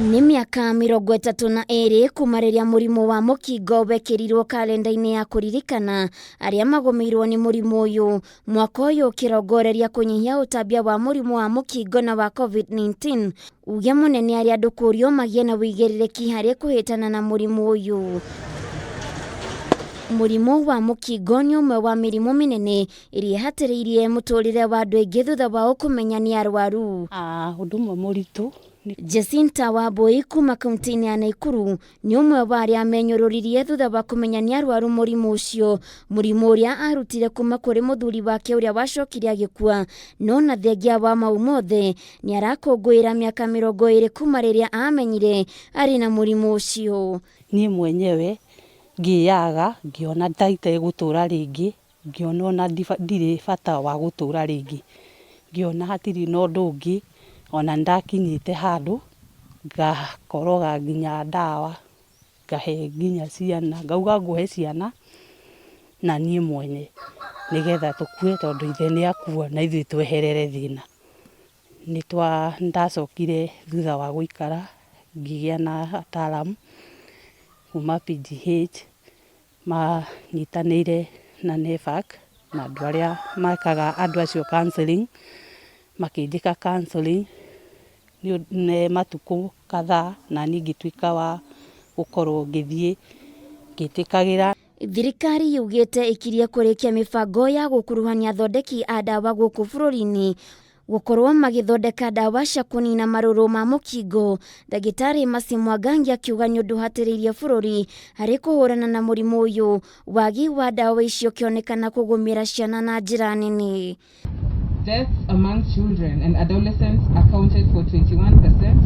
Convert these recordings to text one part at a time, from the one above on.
Ni miaka 32 kumariria murimu wa mukingo wekirirwo kalenda-ini ya kuririkana aria magomeirwo ni murimu uyu. Mwaka uyu ukirongoreria kunyihia utambia wa murimu wa mukingo na wa COVID-19. Uge munene aria andu kurio magie na wigiririki hari kuhitana na murimu uyu. Murimu wa mukingo ni umwe wa mirimu minene iria ihatiriirie muturire wa andu aingi thutha wa ukumenya ni arwaru. Undu mwe muritu Jacinta Wambui kuma kaunti-ini ya Nakuru ni umwe wa aria menyororirie thutha wa kumenya ni arwaru murimu ucio. Murimu uria arutire kuma kuri muthuri wake uria wacokire agikua, no na thengia wa mau mothe ni arakungwira miaka 20 kuma riria amenyire ari na murimu ucio. Ni mwenyewe ngiaga ngiona ndaite gutura ringi, ngiona ona ndire bata wa gutura ringi, ngiona hatiri no ndungi ona ndakinyite handu ngakoroga nginya ndawa ngahe nginya ciana, ngauga nguhe ciana na nie mwene nigetha tukue tondu ithe ni akua na ithuĩ tweherere thina. Ndacokire thutha wa guikara ngigia na ataalamu kuma PGH manyitanĩire na NEFAC na andu aria makaga andu acio counselling, makindika counselling ni matuku kadhaa na ningituika wa gukorwo ngithie ngitikagira. Thirikari yugite ikirie kurikia mibango ya gukuruhania athondeki a dawa guku bururi-ini gukorwo magithondeka dawa cia kunina maruru ma mukingo. Ndagitari Macimwangangi akiuga ni undu hatiriirie bururi hari kuhurana na murimu uyu, wagi wa dawa icio kionekana kugumira ciana na njira nene. Deaths among children and adolescents accounted for 21%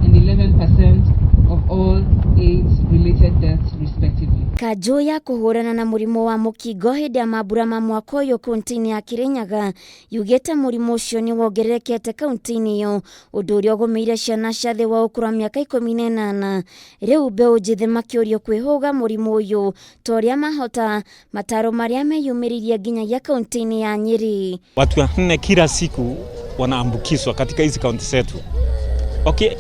and 11% of all AIDS-related deaths respectively. Kanjo ya kuhurana na murimu wa mukingo hindi ya mambura ma mwaka uyu kaunti-ini ya Kirinyaga yugite murimu ucio ni wongererekete kaunti-ini iyo, undu uria ugumeire ciana cia thi wa ukuru wa miaka 18. Riu mbeu njithi makiurio kwihuga murimu uyu toria mahota, mataro maria meyumiririe nginyagia kaunti-ini ya Nyeri. Watu 4 kila siku wanaambukizwa katika hizi kaunti zetu. Okay.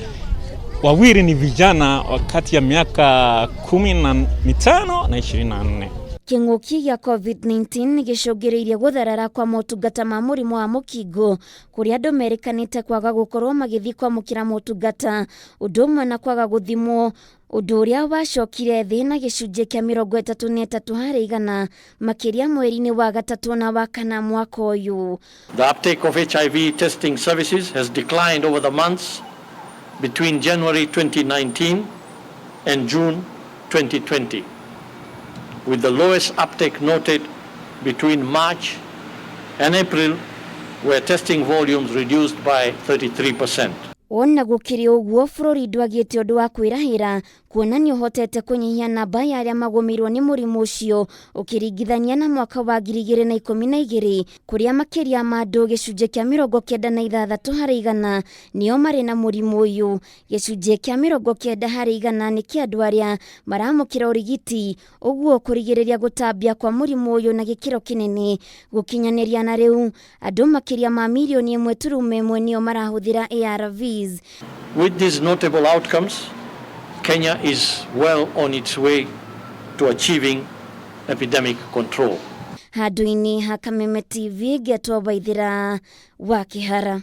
Wawili ni vijana wakati ya miaka 15 na 24. King'uki gia COVID-19 nigicungiriirie gutharara kwa motungata ma murimu wa mukingo, kuria andu merikanite kwaga gukorwo magithi kwamukira motungata, undu umwe na kwaga guthimwo, undu uria wacokire thi na gicunji kia 33 hari igana makiria mweri-ini wa gatatu na wa kana mwaka uyu. The uptake of HIV testing services has declined over the months between January 2019 and June 2020, with the lowest uptake noted between March and April, where testing volumes reduced by 33%. Ona gukiri uguo bururi ndwagite undu wa kwirahira kuona ni uhotete kunyihia namba ya aria magomirwo ni murimu ucio ukiringithania na mwaka wa 2012 kuria makiria ma andu gicunji kia 96 hari igana nio mari na murimu uyu. Gicunji kia 90 hari igana ni kia andu aria maramukira urigiti, uguo kurigiriria gutambia kwa murimu uyu na gikiro kinene. Gukinyaniria na riu andu makiria ma milioni 1.1 nio marahuthira ARVs. With these notable outcomes, Kenya is well on its way to achieving epidemic control. Handu-ini ha Kameme TV getwo Waithira wa Kihara.